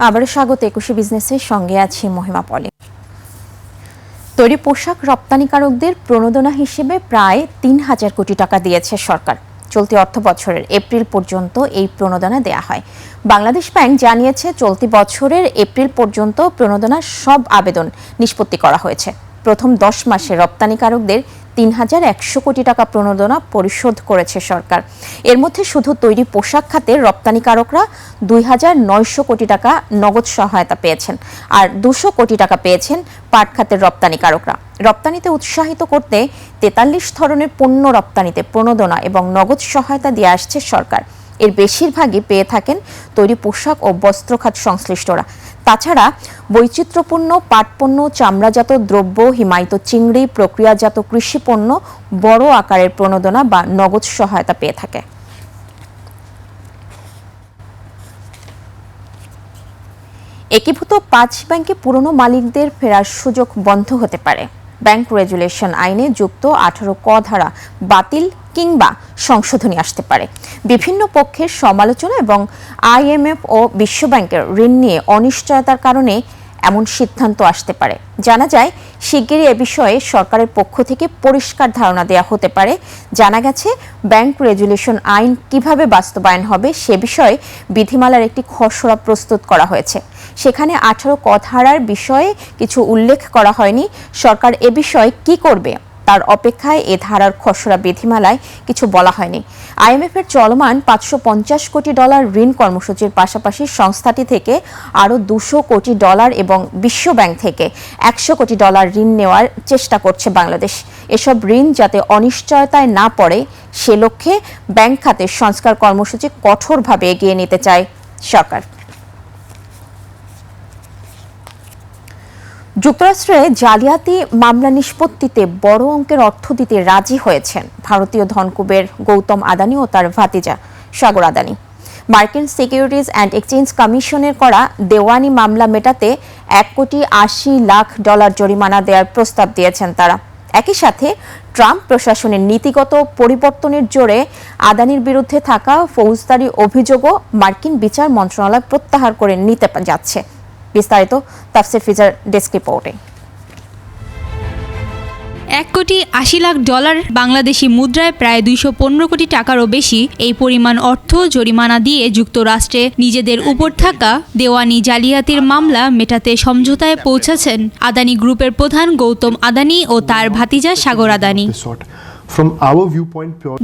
আবারও স্বাগত ২১ বিজনেসের সঙ্গে আছি মহিমা পলি। তৈরি পোশাক রপ্তানিকারকদের প্রণোদনা হিসেবে প্রায় ৩,০০০ কোটি টাকা দিয়েছে সরকার। চলতি অর্থ বছরের এপ্রিল পর্যন্ত এই প্রণোদনা দেয়া হয়। বাংলাদেশ ব্যাংক জানিয়েছে চলতি বছরের এপ্রিল পর্যন্ত প্রণোদনার সব আবেদন নিষ্পত্তি করা হয়েছে। প্রথম ১০ মাসে রপ্তানিকারকদের ৩,১০০ কোটি টাকা প্রণোদনা পরিশোধ করেছে সরকার। এর মধ্যে শুধু তৈরি পোশাক খাতের রপ্তানিকারকরা ২,৯০০ কোটি টাকা নগদ সহায়তা পেয়েছেন, আর ২০০ কোটি টাকা পেয়েছেন পাট খাতের রপ্তানিকারকরা। রপ্তানিতে উৎসাহিত করতে ৪৩ ধরনের পণ্য রপ্তানিতে প্রণোদনা এবং নগদ সহায়তা দিয়ে আসছে সরকার। এর বেশিরভাগই পেয়ে থাকেন তৈরি পোশাক ও বস্ত্র খাত সংশ্লিষ্টরা। তাছাড়া বৈচিত্র্যপূর্ণ পাটপণ্য, চামড়াজাত দ্রব্য, হিমায়িত চিংড়ি, প্রক্রিয়াজাত কৃষি পণ্য বড় আকারের প্রণোদনা বা নগদ সহায়তা পেয়ে থাকে। একীভূত ৫ ব্যাংকে পুরনো মালিকদের ফেরার সুযোগ বন্ধ হতে পারে। ব্যাংক রেগুলেশন আইনে যুক্ত ১৮ ক ধারা বাতিল কিংবা সংশোধনী আসতে পারে। বিভিন্ন পক্ষের সমালোচনা এবং IMF ও বিশ্বব্যাংকের ঋণ নিয়ে অনিশ্চয়তার কারণে এমন সিদ্ধান্ত আসতে পারে। জানা যায়, শিগগিরই এ বিষয়ে সরকারের পক্ষ থেকে পরিষ্কার ধারণা দেওয়া হতে পারে। জানা গেছে, ব্যাংক রেগুলেশন আইন কিভাবে বাস্তবায়ন হবে সে বিষয়ে বিধিমালার একটি খসড়া প্রস্তুত করা হয়েছে। সেখানে ১৮ ক ধারার বিষয়ে কিছু উল্লেখ করা হয়নি। সরকার এ বিষয়ে কি করবে তার অপেক্ষায় এ ধারার খসড়া বিধিমালায় কিছু বলা হয়নি। IMF এর চলমান $৫৫০ কোটি ঋণ কর্মসূচির পাশাপাশি সংস্থাটি থেকে আরও $২০০ কোটি এবং বিশ্বব্যাংক থেকে $১০০ কোটি ঋণ নেওয়ার চেষ্টা করছে বাংলাদেশ। এসব ঋণ যাতে অনিশ্চয়তায় না পড়ে সে লক্ষ্যে ব্যাংক খাতের সংস্কার কর্মসূচি কঠোরভাবে এগিয়ে নিতে চায় সরকার। যুক্তরাষ্ট্রে জালিয়াতি মামলা নিষ্পত্তিতে বড় অঙ্কের অর্থ দিতে রাজি হয়েছেন ভারতীয় ধনকুবের গৌতম আদানি ও তার ভাতিজা সাগর আদানি। মার্কিন সিকিউরিটিজ অ্যান্ড এক্সচেঞ্জ কমিশনের করা দেওয়ানি মামলা মেটাতে $১,৮০,০০,০০০ জরিমানা দেওয়ার প্রস্তাব দিয়েছেন তারা। একই সাথে ট্রাম্প প্রশাসনের নীতিগত পরিবর্তনের জোরে আদানির বিরুদ্ধে থাকা ফৌজদারি অভিযোগও মার্কিন বিচার মন্ত্রণালয় প্রত্যাহার করে নিতে যাচ্ছে। বিস্তারিত তাফসির ফিজার ডেস্ক রিপোর্টে। $1,80,00,000 বাংলাদেশি মুদ্রায় প্রায় ২১৫ কোটি টাকারও বেশি এই পরিমাণ অর্থ জরিমানা দিয়ে যুক্তরাষ্ট্রে নিজেদের উপর থাকা দেওয়ানি জালিয়াতির মামলা মেটাতে সমঝোতায় পৌঁছেছেন আদানি গ্রুপের প্রধান গৌতম আদানি ও তার ভাতিজা সাগর আদানি।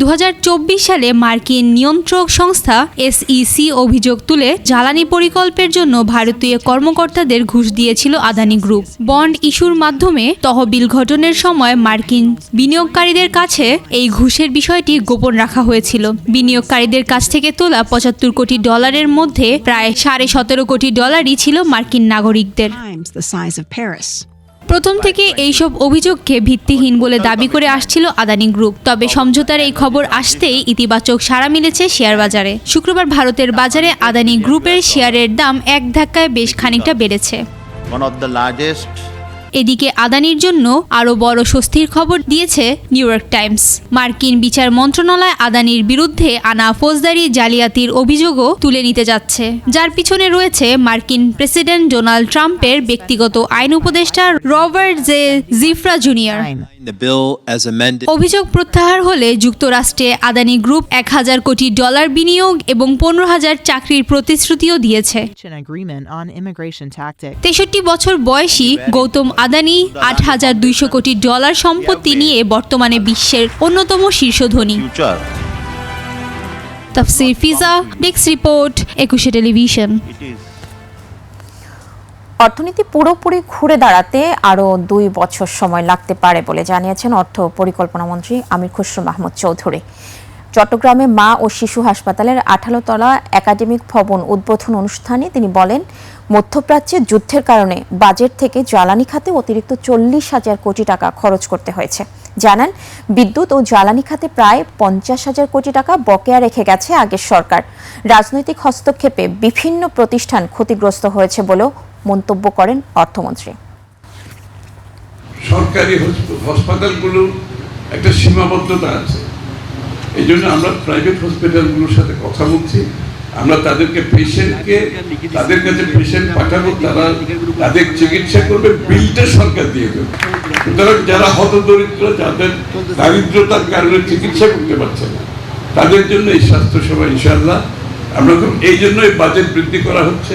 ২০২৪ সালে মার্কিন নিয়ন্ত্রক সংস্থা SEC অভিযোগ তুলে জ্বালানি প্রকল্পের জন্য ভারতীয় কর্মকর্তাদের ঘুষ দিয়েছিল আদানি গ্রুপ। বন্ড ইস্যুর মাধ্যমে তহবিল গঠনের সময় মার্কিন বিনিয়োগকারীদের কাছে এই ঘুষের বিষয়টি গোপন রাখা হয়েছিল। বিনিয়োগকারীদের কাছ থেকে তোলা $৭৫ কোটি মধ্যে প্রায় $১৭.৫ কোটি ছিল মার্কিন নাগরিকদের। প্রথম থেকে এইসব অভিযোগকে ভিত্তিহীন বলে দাবি করে আসছিল আদানি গ্রুপ। তবে সমঝোতার এই খবর আসতেই ইতিবাচক সাড়া মিলেছে শেয়ার বাজারে। শুক্রবার ভারতের বাজারে আদানি গ্রুপের শেয়ারের দাম এক ধাক্কায় বেশ খানিকটা বেড়েছে। এদিকে আদানির জন্য আরও বড় স্বস্তির খবর দিয়েছে নিউ ইয়র্ক টাইমস। মার্কিন বিচার মন্ত্রণালয় আদানির বিরুদ্ধে আনা ফৌজদারি জালিয়াতির অভিযোগও তুলে নিতে যাচ্ছে, যার পিছনে রয়েছে মার্কিন প্রেসিডেন্ট ডোনাল্ড ট্রাম্পের ব্যক্তিগত আইন উপদেষ্টা রবার্ট জে জিফরা জুনিয়র। অভিযোগ প্রত্যাহার হলে যুক্তরাষ্ট্রে আদানি গ্রুপ $1,000 কোটি বিনিয়োগ এবং 15,000 চাকরির প্রতিশ্রুতিও দিয়েছে। 63 বছর বয়সী গৌতম আদানি $8,200 কোটি সম্পত্তি নিয়ে বর্তমানে বিশ্বের অন্যতম শীর্ষ ধনী। তাফসির ফিজা ডেস্ক রিপোর্ট, 21 টেলিভিশন। অর্থনীতি পুরোপুরি ঘুরে দাঁড়াতে আরও 2 বছর সময় লাগতে পারে বলে জানিয়েছেন অর্থ পরিকল্পনা মন্ত্রী আমির খসরু মাহমুদ চৌধুরী। চট্টগ্রামে মা ও শিশু হাসপাতালের 18 তলা একাডেমিক ভবন উদ্বোধন অনুষ্ঠানে তিনি বলেন, মধ্যপ্রাচ্যে যুদ্ধের কারণে বাজেট থেকে জ্বালানি খাতে অতিরিক্ত 40,000 কোটি টাকা খরচ করতে হয়েছে। জানান, বিদ্যুৎ ও জ্বালানি খাতে প্রায় 50,000 কোটি টাকা বকেয়া রেখে গেছে আগের সরকার। রাজনৈতিক হস্তক্ষেপে বিভিন্ন প্রতিষ্ঠান ক্ষতিগ্রস্ত হয়েছে বলেও মন্তব্য করেন অর্থমন্ত্রী। সরকারি হাসপাতালগুলোর একটা সীমাবদ্ধতা আছে, এই জন্য আমরা প্রাইভেট হসপিটালগুলোর সাথে কথা বলছি আমরা তাদেরকে পেশেন্টকে তাদের কাছে পেশেন্ট পাঠাবো, তারা তাদের চিকিৎসা করবে, বিলটা সরকার দিয়ে দেবে। সুতরাং যারা হতদরিদ্র, যাদের দারিদ্রতার কারণে চিকিৎসা করতে পারছে না, তাদের জন্য এই স্বাস্থ্যসেবা ইনশাআল্লাহ আমরা এই জন্যই বাজেট বৃদ্ধি করা হচ্ছে।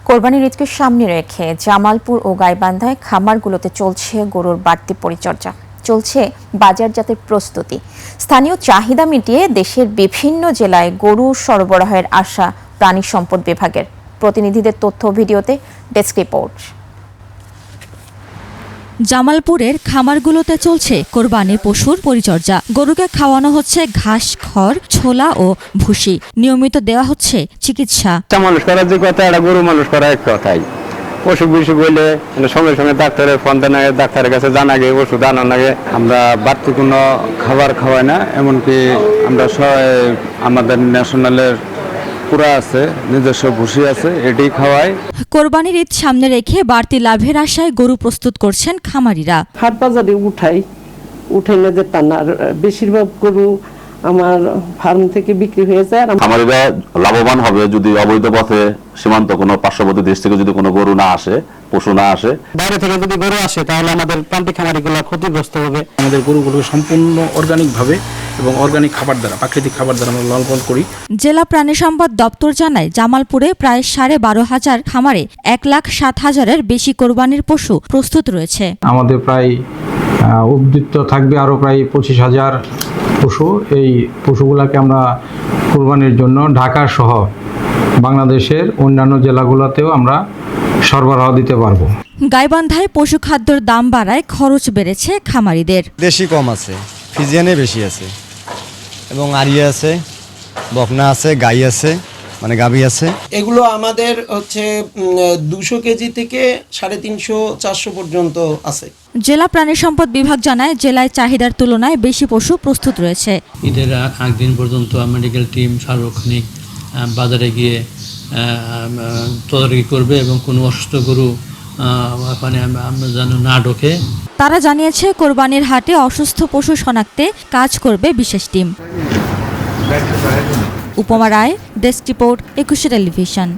কোরবানির ঈদকে সামনে রেখে জামালপুর ও গাইবান্ধায় খামারগুলোতে চলছে গরুর বাড়তি পরিচর্যা, চলছে বাজারজাতের প্রস্তুতি। স্থানীয় চাহিদা মিটিয়ে দেশের বিভিন্ন জেলায় গরু সরবরাহের আশা প্রাণী সম্পদ বিভাগের। প্রতিনিধিদের তথ্য ভিডিওতে ডেস্ক রিপোর্ট। জামালপুরের খামারগুলোতে চলছে কোরবানির পশুর পরিচর্যা। গরুকে খাওয়ানো হচ্ছে ঘাস, খড়, ছোলা ও ভুসি। নিয়মিত দেওয়া হচ্ছে চিকিৎসা। মানুষ করার যে কথা, এটা গরু মানুষ করা এক কথাই। অসুখ বিসুখ হইলে সঙ্গে সঙ্গে ডাক্তারের ফোন দেন, ডাক্তারের কাছে জানা গে, ওষুধ আনার আগে। আমরা বাড়তি কোনো খাবার খাওয়াই না, এমনকি আমরা আমাদের ন্যাশনালের পুরা আছে, নিজস্ব ভুসি আছে, এটি খাওয়াই। কোরবানির ঈদ সামনে রেখে বাড়তি লাভের আশায় গরু প্রস্তুত করছেন খামারিরা। হাট বাজারে উঠাইলে যে টানার বেশিরভাগ গরু আমার ফার্ম থেকে বিক্রি হয়ে যায়। খামারিরা লাভবান হবে যদি অবৈধ পথে সীমান্ত কোনো পার্শ্ববর্তী দেশ থেকে যদি কোনো গরু না আসে, পশু না আসে। বাইরে থেকে যদি গরু আসে তাহলে আমাদের প্রান্তিক খামারিগুলো ক্ষতিগ্রস্ত হবে। আমাদের গরুগুলো সম্পূর্ণ অর্গানিক ভাবে এবং অর্গানিক খাবার দ্বারা, প্রাকৃতিক খাবার দ্বারা আমরা লালন পালন করি। জেলা প্রাণী সম্পদ দপ্তর জানায়, জামালপুরে প্রায় 12,500 খামারে 1,07,000-এর বেশি কোরবানির পশু প্রস্তুত রয়েছে। আমাদের প্রায় উদ্বৃত্ত থাকবে আরো প্রায় 25,000 পশু। এই পশুগুলাকে আমরা কোরবানির জন্য ঢাকা সহ বাংলাদেশের অন্যান্য জেলাগুলোতেও আমরা সরবরাহ দিতে পারবো। গাইবান্ধায় পশু খাদ্যের দাম বাড়ায় খরচ বেড়েছে খামারিদের। দেশি কম আছে, ফিজিয়ানে বেশি আছে, এবং আরিয়া আছে, বকনা আছে, গাই আছে, মানে গাভী আছে। এগুলো আমাদের হচ্ছে 200 কেজি থেকে 350-400 পর্যন্ত আছে। জেলা প্রাণী সম্পদ বিভাগ জানায়, জেলায় চাহিদার তুলনায় বেশি পশু প্রস্তুত রয়েছে। ঈদের আগদিন পর্যন্ত মেডিকেল টিম সার্বক্ষণিক বাজারে গিয়ে তদারকি করবে এবং কোনো অসুস্থ গরু ওখানে আমরা যেন না ঢোকে। তারা জানিয়েছে, কোরবানির হাটে অসুস্থ পশু শনাক্তে কাজ করবে বিশেষ টিম। উপমা রায়, ডেস্ক রিপোর্ট, 21 টেলিভিশন।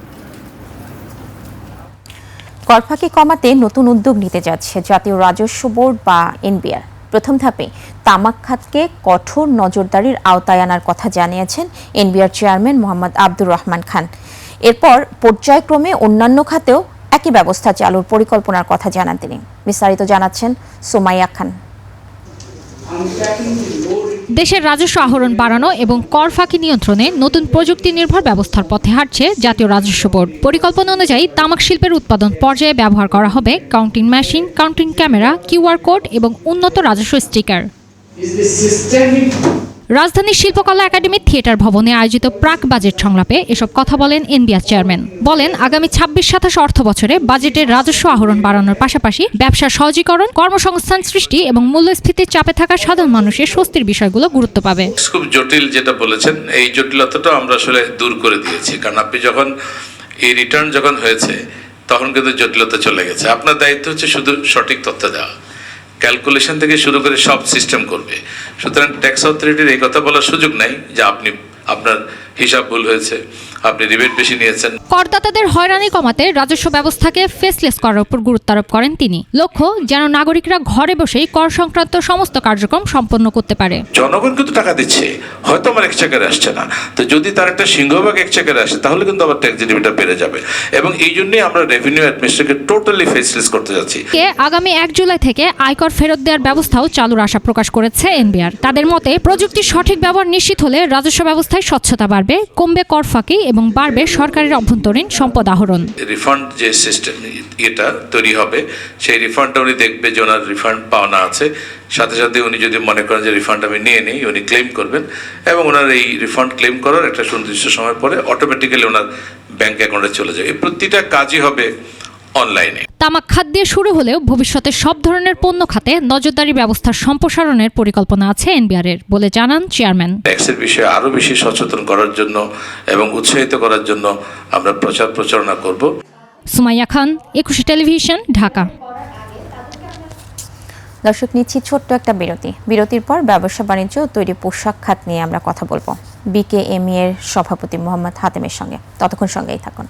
করফাকি কমাতে নতুন উদ্যোগ নিতে যাচ্ছে জাতীয় রাজস্ব বোর্ড বা এনবিআর। প্রথম ধাপে তামাক খাতকে কঠোর নজরদারির আওতায় আনার কথা জানিয়েছেন এনবিআর চেয়ারম্যান মোহাম্মদ আব্দুর রহমান খান। এরপর পর্যায়ক্রমে অন্যান্য খাতেও একই ব্যবস্থা চালুর পরিকল্পনার কথা জানান তিনি। বিস্তারিত জানাচ্ছেন সুমাইয়া খান। দেশের রাজস্ব আহরণ বাড়ানো এবং কর ফাঁকি নিয়ন্ত্রণে নতুন প্রযুক্তি নির্ভর ব্যবস্থার পথে হাঁটছে জাতীয় রাজস্ব বোর্ড। পরিকল্পনা অনুযায়ী তামাক শিল্পের উৎপাদন পর্যায়ে ব্যবহার করা হবে counting machine, counting camera, QR code এবং উন্নত রাজস্ব স্টিকার। রাজধানীর শিল্পকলা একাডেমি থিয়েটার ভবনে আয়োজিত প্রাক বাজেট সংলাপে এসব কথা বলেন এনবিআর চেয়ারম্যান। বলেন, আগামী 26-27 অর্থ বছরে বাজেটের রাজস্ব আহরণ বাড়ানোর পাশাপাশি ব্যবসা সহজীকরণ, কর্মসংস্থান সৃষ্টি এবং মূল্যস্ফীতির চাপে থাকা সাধারণ মানুষের স্বস্তির বিষয়গুলো গুরুত্ব পাবে। খুব জটিল যেটা বলেছেন, এই জটিলতাটা আমরা আসলে দূর করে দিয়েছি। কারণ আপনি যখন এই রিটার্ন যখন হয়েছে তখন কিন্তু জটিলতা চলে গেছে। আপনার দায়িত্ব হচ্ছে শুধু সঠিক তথ্য দেওয়া, ক্যালকুলেশন থেকে শুরু করে সব সিস্টেম করবে। সুতরাং ট্যাক্স অথরিটির এই কথা বলার সুযোগ নাই যে আপনার হিসাব ভুল হয়েছে, আপনি রিবেট বেশি নিয়েছেন। করদাতাদের হয়রানি কমাতে রাজস্ব ব্যবস্থাকে ফেসলেস করার উপর গুরুত্ব আরোপ করেন তিনি। লক্ষ্য, যেন নাগরিকরা ঘরে বসেই কর সংক্রান্ত সমস্ত কার্যক্রম সম্পন্ন করতে পারে। জনগণ কিন্তু টাকা দিচ্ছে, হয়তো আমার এক্সচেকারে আসছে না, তো যদি তার একটা সিংহভাগ এক্সচেকারে আসে তাহলে কিন্তু আবার ট্যাক্স রিবেটটা বেড়ে যাবে। এবং এই জন্যই আমরা রেভিনিউ অ্যাডমিনিস্ট্রেশনকে টোটালি ফেসলেস করতে যাচ্ছি। আগামী 1 জুলাই থেকে আয়কর ফেরত দেওয়ার ব্যবস্থাও চালুর আশা প্রকাশ করেছে এনবিআর। তাদের মতে, প্রযুক্তির সঠিক ব্যবহার নিশ্চিত হলে রাজস্ব ব্যবস্থায় স্বচ্ছতা বাড়বে, কমবে কর ফাঁকি এবং বাড়বে সরকারের অভ্যন্তরীণ সম্পদ আহরণ। রিফান্ড যে সিস্টেম এটা তৈরি হবে, সেই রিফান্ডটা উনি দেখবে যে ওনার রিফান্ড পাওনা আছে, সাথে সাথে উনি যদি মনে করেন যে রিফান্ড আমি নিয়ে নিই, উনি ক্লেম করবেন এবং ওনার এই রিফান্ড ক্লেম করার একটা সুনির্দিষ্ট সময় পরে অটোমেটিক্যালি ওনার ব্যাংক অ্যাকাউন্টে চলে যাবে। এই প্রতিটা কাজই হবে অনলাইনে। তামাক খাত দিয়ে শুরু হলেও ভবিষ্যতে সব ধরনের পণ্য খাতে নজরদারি ব্যবস্থার সম্প্রসারণের পরিকল্পনা আছে এনবিআর-এর বলে জানান চেয়ারম্যান। ট্যাক্সের বিষয়ে আরো বেশি সচেতন করার জন্য এবং উৎসাহিত করার জন্য আমরা প্রচারণা করব। সুমাইয়া খান, 21 টেলিভিশন, ঢাকা। দর্শক, নিচ্ছি ছোট্ট একটা বিরতির পর ব্যবসা বাণিজ্য ও তৈরি পোশাক খাত নিয়ে আমরা কথা বলবো বিকেএমই এর সভাপতি মোহাম্মদ হাতেমের সঙ্গে। ততক্ষণ সঙ্গেই থাকুন।